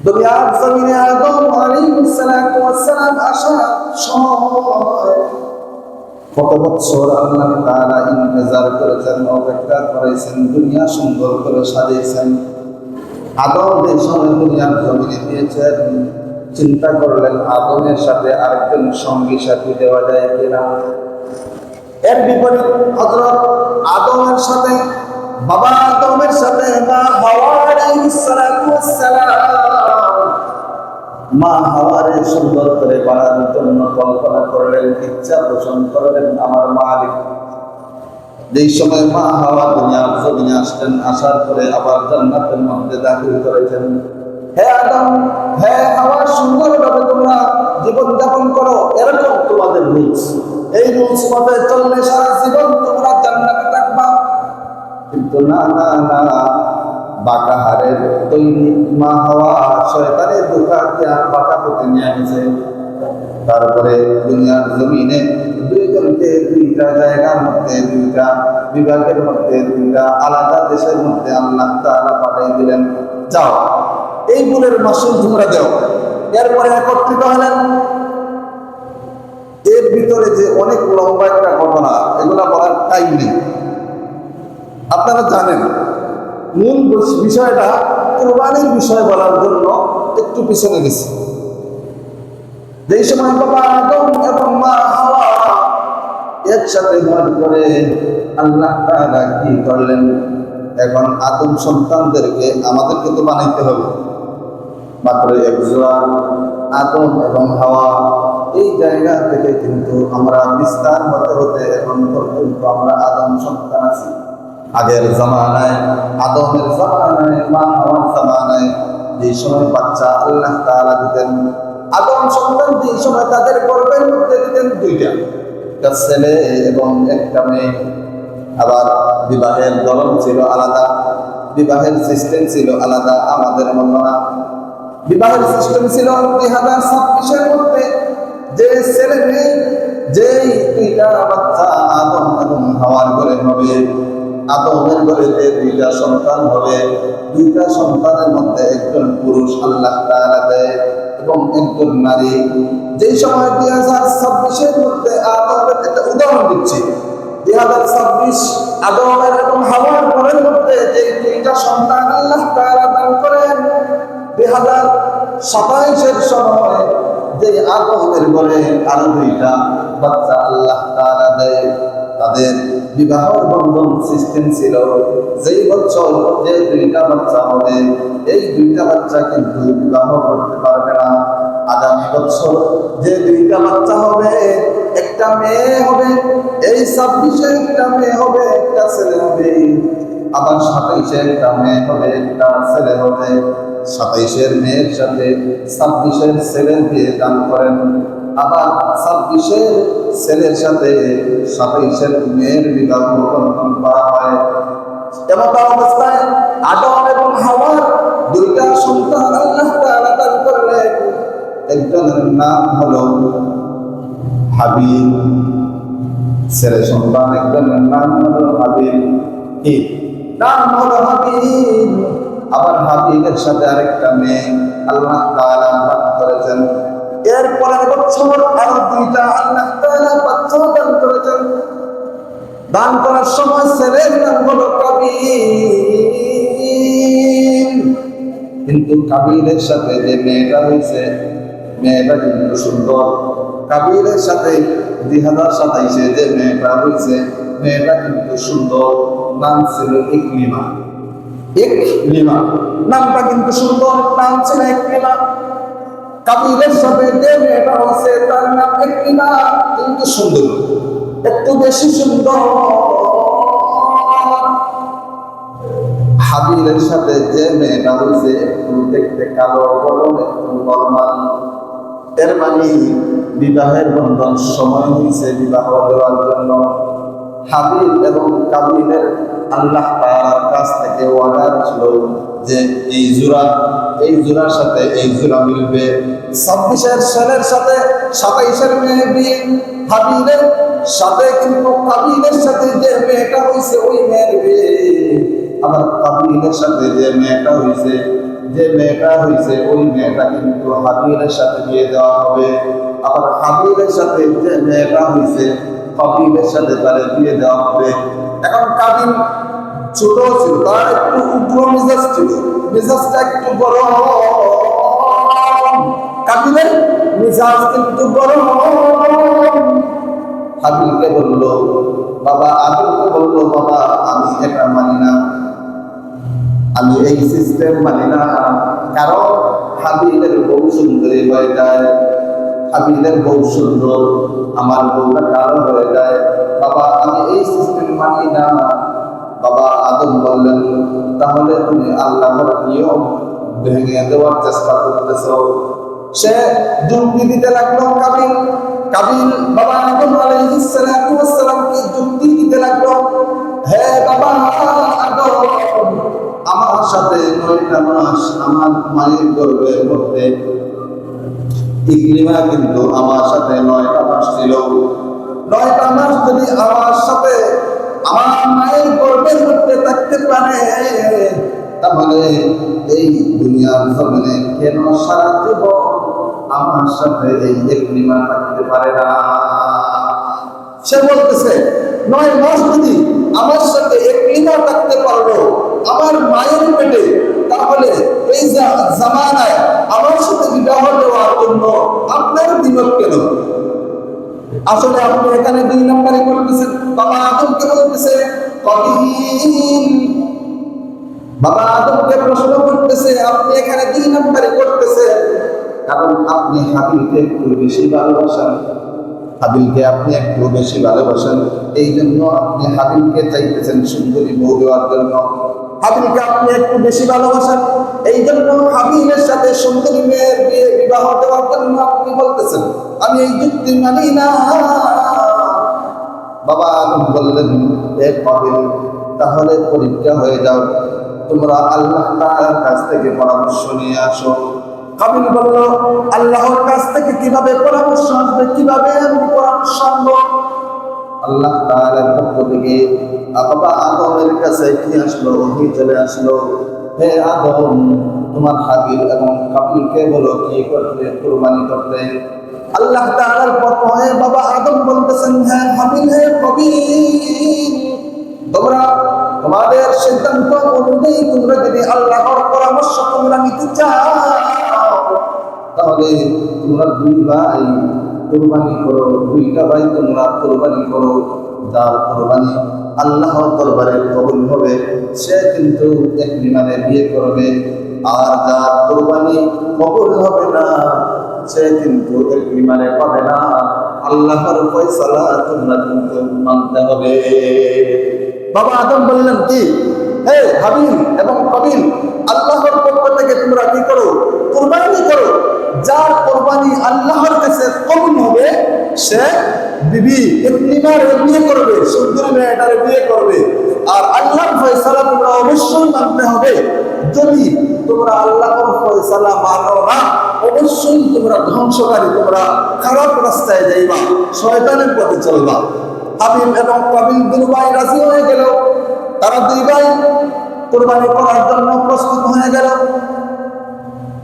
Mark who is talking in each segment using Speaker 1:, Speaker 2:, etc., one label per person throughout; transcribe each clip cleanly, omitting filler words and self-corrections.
Speaker 1: দুনিয়ার জমিনে আদম আলাইহিস সালাতু ওয়াস সালাম আসার সময় কত বছর আল্লাহ তাআলা ইন্তজার করেছেন, অপেক্ষা করেছেন, দুনিয়া সুন্দর করে সাজিয়েছেন। আদম যে সময় দুনিয়ার জমিনে দিয়েছেন, চিন্তা করলেন আদমের সাথে আরেকজন সঙ্গী সাথী দেওয়া যায় কিনা। এর বিপরীত হযরত আদমের সাথে বাবা আদমের সাথে মা হাওয়া আলাইহিস সালাতু ওয়াস সালাম মা হাওয়ারে সুন্দর করে বানানোর জন্য কল্পনা করলেন, ইচ্ছা পোষণ করলেন আমার মালিক। যেই সময় মা হাওয়া দুনিয়ার জমিনে আসলেন, আসার পরে আবার জান্নাতের মধ্যে দাখিল করেছেন। হে আদম, হে হাওয়া, সুন্দরভাবে তোমরা জীবন যাপন করো, এরকম তোমাদের রুলস। এই রুলস মতে চললে সারা জীবন তোমরা জান্নাতে থাকবা। কিন্তু না না না, বাঁকা হারের তৈরি মা হাওয়া শয়তানের ধোঁকাকে বাঁকা পথে নিয়ে গেছে। তারপরে দুনিয়ার জমিনে দুইজনকে দুইটা জায়গার মধ্যে, দুইটা বিভাগের মধ্যে, দুইটা আলাদা দেশের মধ্যে আল্লাহ তাআলা পাঠিয়ে দিলেন, যাও এই ভুলের মাসুল তোমরা দাও। এরপরে একত্রিত হলেন। এর ভিতরে যে অনেক লম্বা একটা ঘটনা, এগুলা বলার টাইম নেই। আপনারা জানেন মূল বিষয়টা কুরবানির বিষয় বলার জন্য একটু পিছনে গেছি। যেই সময় বাবা আদম এবং মা হাওয়া একসাথে হওয়ার পরে আল্লাহ তাআলা কি করলেন, এখন আদম সন্তানদেরকে আমাদেরকে তো বানাইতে হবে। মাত্র এক জোড়া আদম এবং হাওয়া, এই জায়গা থেকে কিন্তু আমরা বিস্তার হতে হতে এখন পর্যন্ত আমরা আদম সন্তান আছি। আগের জামানায়, আদমের জামানায়, মা হাওয়ার জামানায় যে সময় বাচ্চা আল্লাহ তাআলা দিতেন, আদম সন্তান যে সময় তাদের গর্ভের মধ্যে দিতেন দুইটা, একটা ছেলে এবং একটা মেয়ে। আবার বিবাহের ধরন ছিল আলাদা, বিবাহের সিস্টেম ছিল আলাদা, আমাদের মতো না। বিবাহের সিস্টেম ছিল 2026-এর মধ্যে যে ছেলে মেয়ে, যেই দুইটা বাচ্চা আদম এবং হাওয়ার ঘরে হবে, আদমের ঘরেতে দুইটা সন্তান হবে, দুইটা সন্তানের মধ্যে একজন পুরুষ আল্লাহ তাআলা দেয় এবং একজন নারী। যেই সময় 2026-এর মধ্যে আদমের, একটা উদাহরণ দিচ্ছি, 2026 আদমের এবং হাওয়ার ঘরের মধ্যে যে দুইটা সন্তান আল্লাহ তাআলা দান করেন, 2027-এর সময় যে আদমের ঘরে আরো দুইটা বাচ্চা আল্লাহ তাআলা দেয়, তাদের বিবাহ বন্ধন সিস্টেম ছিল যেই বছর যে দুইটা বাচ্চা হবে, এই দুইটা বাচ্চা কিন্তু বিবাহ করতে পারবে না। আগামী বছর যে দুইটা বাচ্চা হবে, একটা মেয়ে হবে, এই 26-এ একটা মেয়ে হবে, একটা ছেলে হবে। আবার 27-এ একটা মেয়ে হবে, একটা ছেলে হবে। 27-এর মেয়ের সাথে 26-এর ছেলের বিয়ে দান করেন। আবার 26-এর ছেলের সাথে 27-এর মেয়ের বিবাহ বন্ধন করা হয়। এমন অবস্থায় আদম এবং হাওয়ার দুইটা সন্তান আল্লাহ তাআলা দান করলেন। একজনের নাম হলো হাবিল, ছেলে সন্তান একজনের নাম হলো হাবিল। কি নাম হলো হাবিল। আবার হাবিলের সাথে আরেকটা মেয়ে আল্লাহ তাআলা দান করেছেন। এরপরের বছর আরো দুইটা আল্লাহ তাআলা বাচ্চা দান করেছেন। দান করার সময় ছেলের নাম হলো কাবিল। কিন্তু কাবিলের সাথে যে মেয়েটা হয়েছে, মেয়েটা কিন্তু সুন্দর। কাবিলের সাথে 2027-এ যে মেয়েটা হয়েছে, মেয়েটা কিন্তু সুন্দর। নাম ছিল ইকলিমা। ইকলিমা নামটা কিন্তু সুন্দর, নাম ছিল ইকলিমা। কাবিলের সাথে যে মেয়েটা হয়েছে তার নাম ইকলিমা, কিন্তু সুন্দর, একটু বেশি সুন্দর। হাবিলের সাথে যে মেয়েটা হয়েছে একটু দেখতে কালো, বরং একটু নরমাল। এর মানে বিবাহের বন্ধন সময় হয়েছে বিবাহ দেওয়ার জন্য। হাবিল এবং কাবিলের আল্লাহ তাআলার কাছ থেকে অর্ডার ছিল যে এই জোড়ার সাথে এই জোড়া মিলবে। 26-এর ছেলের সাথে 27-এর মেয়ে বিয়ে। হাবিলের সাথে কিন্তু কাবিলের সাথে যে মেয়েটা হয়েছে ওই মেয়ের বিয়ে। আবার কাবিলের সাথে যে মেয়েটা হয়েছে যে মেয়েটা হয়েছে ওই মেয়েটা কিন্তু হাবিলের সাথে বিয়ে দেওয়া হবে। আবার হাবিলের সাথে যে মেয়েটা হয়েছে কাবিলের সাথে তারে বিয়ে দেওয়া হবে। এখন কাবিল ছোট ছিল, তার একটু উগ্র মেজাজ ছিল, মেজাজটা একটু গরম। কাবিলের মেজাজ কিন্তু গরম। হাবিলকে বলল বাবা, আদমকে বলল বাবা আমি এটা মানি না, আমি এই সিস্টেম মানি না। কারণ হাবিলের বউ সুন্দরী হয়ে যায়, হাবিলের বউ সুন্দর, আমার বউটা কালো হয়ে যায়। বাবা আমি এই সিস্টেম মানি না। বাবা আদম বললেন তাহলে তুমি আল্লাহর নিয়ম ভেঙে দেওয়ার চেষ্টা করতেছ। সে যুক্তি দিতে লাগলো কাবিল। কাবিল বাবা আদম আলাইহিস সালামকে যুক্তি দিতে লাগলো, হে বাবা আদম, আমার সাথে 9টা মাস আমার মায়ের গর্ভের মধ্যে ইকরিমা কিন্তু আমার সাথে 9টা মাস ছিল। 9টা মাস যদি আমার সাথে আমার মায়ের গর্ভের মধ্যে থাকতে পারে, তাহলে এই দুনিয়ার জমিনে কেন সারা জীবন আমার সাথে এই ইকরিমা থাকতে পারে না? সে বলতেছে 9 মাস যদি আমার সাথে ইকরিমা থাকতে পারলো আমার মায়ের পেটে, তাহলে এই জামানায় আমার সাথে বিবাহ দেওয়ার জন্য আপনার দ্বিমত কেন? আসলে আপনি এখানে 2 নম্বরে করতেছেন। বাবা আদমকে বলতেছে কবিল, বাবা আদমকে প্রশ্ন করতেছে আপনি এখানে 2 নম্বরে করতেছেন কারণ আপনি হাবিলকে একটু বেশি ভালোবাসেন। হাবিলকে আপনি একটু বেশি ভালোবাসেন, এই জন্য আপনি হাবিলকে চাইতেছেন সুন্দরী বউ দেওয়ার জন্য। হাবিলকে আপনি একটু বেশি ভালোবাসেন, এই জন্য হাবিলের সাথে সুন্দরী মেয়ের বিয়ে বিবাহ দেওয়ার জন্য আপনি বলতেছেন। আমি এই যুক্তি মানি না। বাবা আদম বললেন হে কাবিল, তাহলে পরীক্ষা হয়ে যাও, তোমরা আল্লাহ তাআলার কাছ থেকে পরামর্শ নিয়ে আসো। কাবিল বলল আল্লাহর কাছ থেকে কিভাবে পরামর্শ আসবে, কিভাবে আমি পরামর্শ আনবো? আল্লাহ তাআলার পক্ষ থেকে বাবা আদমের কাছে কি আসলো? ওহী চলে আসলো, হে আদম তোমার হাবিল এবং কাবিলকে বলো কি করতে, কুরবানি করতে। আল্লাহ তাআলার পক্ষ হয়ে বাবা আদম বলতেছেন হে হাবিল, হে কাবিল, তোমরা তোমাদের সিদ্ধান্ত অনুযায়ী তোমরা যদি আল্লাহর পরামর্শ তোমরা নিতে চাও, তাহলে তোমরা 2 ভাই কুরবানি করো, 2টা ভাই তোমরা কুরবানি করো। যার কুরবানি আল্লাহর দরবারে কবুল হবে সে কিন্তু ইকরিমারে বিয়ে করবে, আর যার কুরবানি কবুল হবে না সে কিন্তু ইকরিমারে পাবে না। আল্লাহর ফয়সালা তোমরা কিন্তু মানতে হবে। বাবা আদম বললেন কি, হে হাবিল এবং কাবিল, আল্লাহর পক্ষ থেকে তোমরা কি করো? কুরবানি করো। যার কুরবানি আল্লাহর কাছে কবুল হবে সে বিবি ইকরিমার বিয়ে করবে, সুন্দরী মেয়েটার বিয়ে করবে। আর আল্লাহর ফয়সালা তোমরা অবশ্যই মানতে হবে। যদি তোমরা আল্লাহর ফয়সালা মানো না, অবশ্যই তোমরা ধ্বংসকারী, তোমরা খারাপ রাস্তায় যাইবা, শয়তানের পথে চলবা। হাবিল এবং কাবিল 2 ভাই রাজি হয়ে গেল। তারা 2 ভাই কুরবানি করার জন্য প্রস্তুত হয়ে গেল।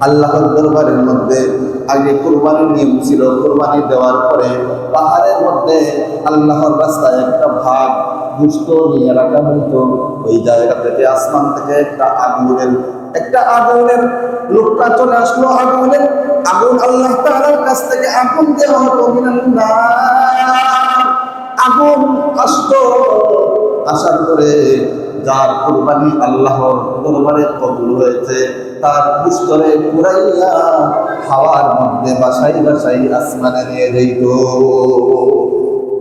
Speaker 1: আল্লাহর দরবারের মধ্যে আগে কুরবানির নিয়ম ছিল, কুরবানি দেওয়ার পরে পাহাড়ের মধ্যে আল্লাহর রাস্তায় একটা ভাগ গোশত নিয়ে রাখা হতো। ওই জায়গা থেকে আসমান থেকে একটা আগুনের লোকটা চলে আসলো। আগুন আল্লাহ তাআলার কাছ থেকে আগুন দেওয়া হতো, আগুন আসতো। আসার পরে যার কুরবানি আল্লাহর দরবারে কবুল হয়েছে তার পুস্তরে পুরাইয়া হাওয়ার মধ্যে বাসাই বাসাই আসমানে নিয়ে যাইত।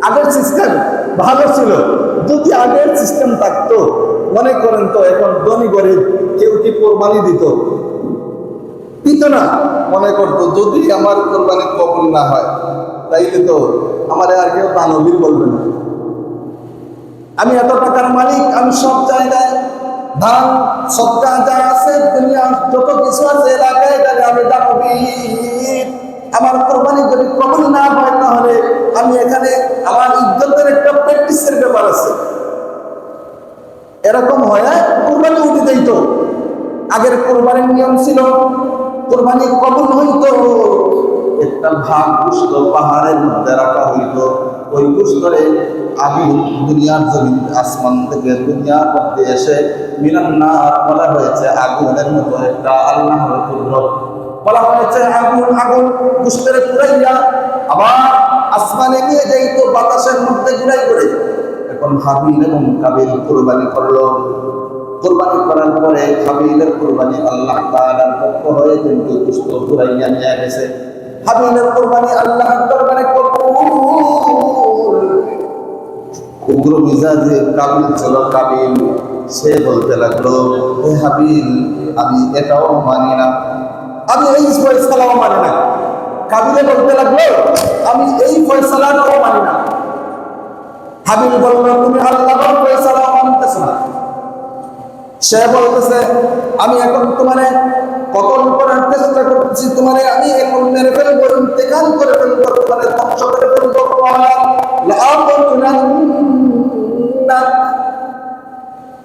Speaker 1: আগের সিস্টেম ভালো ছিল। যদি আগের সিস্টেম থাকতো, মনে করেন তো এখন ধনী গরিব কেউ কি কোরবানি দিত না? মনে করতো যদি আমার কোরবানি কবুল না হয় তাইলে তো আমার আর কেউ দানবীর বলবে না। আমি এত টাকার মালিক, আমি সব জায়গায় ধান সবটা যা আছে দুনিয়া যত কিছু আছে এলাকায় আমি দানবীর। আমার কোরবানি যদি কবুল না হয় তাহলে আমি এখানে আমার ইজ্জতের একটা প্র্যাকটিসের ব্যাপার আছে। এরকম হয় কোরবানি উঠে যাইত। আগের কোরবানির নিয়ম ছিল, কোরবানি কবুল হইতো, একটা ভাগ গোশত পাহাড়ের মধ্যে রাখা হইতো। ওই গোশতরে আগুন দুনিয়ার জমিন, আসমান থেকে দুনিয়ার মধ্যে এসে মিনান্নার বলা হয়েছে, আগুনের মতো একটা আল্লাহর কুদরত, বলা হয়েছে আগুন, আগুন গোশতের পুরাইয়া আবার আসমানে নিয়ে যাইতো, বাতাসের মধ্যে ঘুরাই করে। এখন হাবিল এবং কাবিল কোরবানি করলো। কোরবানি করার পরে হাবিলের কোরবানি আল্লাহ তাআলার পক্ষ হয়ে কিন্তু গোশত ঘুরাইয়া নিয়ে গেছে। হাবিলের কোরবানি আল্লাহর দরবারে কবুল। উগ্র মিজাজে কাবিল ছিল, কাবিল সে বলতে লাগলো, হে হাবিল, আমি এটাও মানি না, আমি এই ফয়সালাও মানি না। কাবিলে বলতে লাগলো, আমি এই ফয়সালাটাও মানি না। হাবিল বলল, তুমি আল্লাহর ফয়সালা মানতেছ না। সে বলতেছে, আমি এখন তোমারে কতল করার চেষ্টা করতেছি, তোমারে আমি এখন মেরে ফেলবো, ইন্তেকাল করে ফেলবো, তোমারে ধ্বংস করে ফেলবো।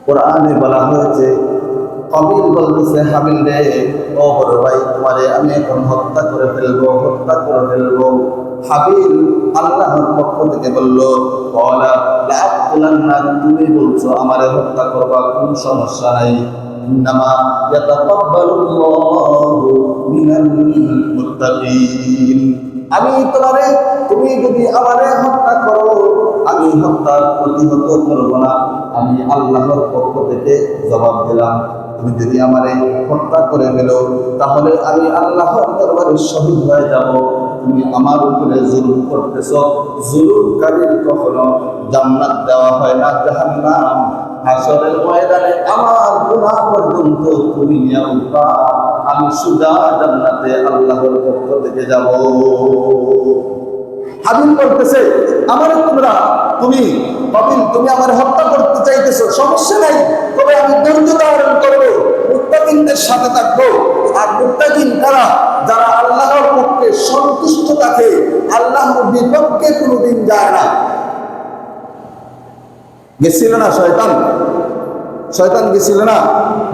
Speaker 1: কোরআনে বলা হয়েছে, কাবিল বলতেছে, হাবিল রে, ও বড় ভাই, তোমারে আমি এখন হত্যা করে ফেলবো, হত্যা করে ফেলবো। হাবিল আল্লাহর পক্ষ থেকে বলল, তুমি বলছো আমারে হত্যা করবা, কোন সমস্যা নাই, ইন্নামা ইয়াতাকাব্বালুল্লাহু মিনাল মুত্তাকিন। আমি তোমারে, তুমি যদি আমারে হত্যা করো, আমি হত্যার প্রতিহত করব না, আমি আল্লাহর পক্ষ থেকে জবাব দিলাম। তুমি যদি আমারে হত্যা করে ফেলো, তাহলে আমি আল্লাহর দরবারে শহীদ হয়ে যাব। তুমি আমার উপরে জুলুম করতেছ, জুলুমকারীর কখনো জান্নাত দেওয়া হয় না, জাহান্নাম। হাসরের ময়দানে আমার গুনাহ পর্যন্ত তুমি নিয়ে উঠবা, আমি সুজা জান্নাতে আল্লাহর পক্ষ থেকে যাব। হাবিল বলতেছে, আমার তোমরা, তুমি কাবিল, তুমি আমার হত্যা করতে চাইতেছো, সমস্যা নাই, তবে আমি ধৈর্য ধারণ করবো, মুত্তাকিনদের সাথে থাকবো। আর মুত্তাকিন কারা? যারা আল্লাহর পক্ষে সন্তুষ্ট থাকে, আল্লাহর বিপক্ষে কোনোদিন যায় না। গেছিল না শয়তান? শয়তান গেছিল না?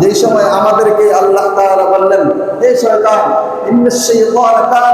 Speaker 1: যেই সময় আমাদেরকে আল্লাহ তাআলা বললেন, হে শয়তান, ইন্নাশ শাইতানা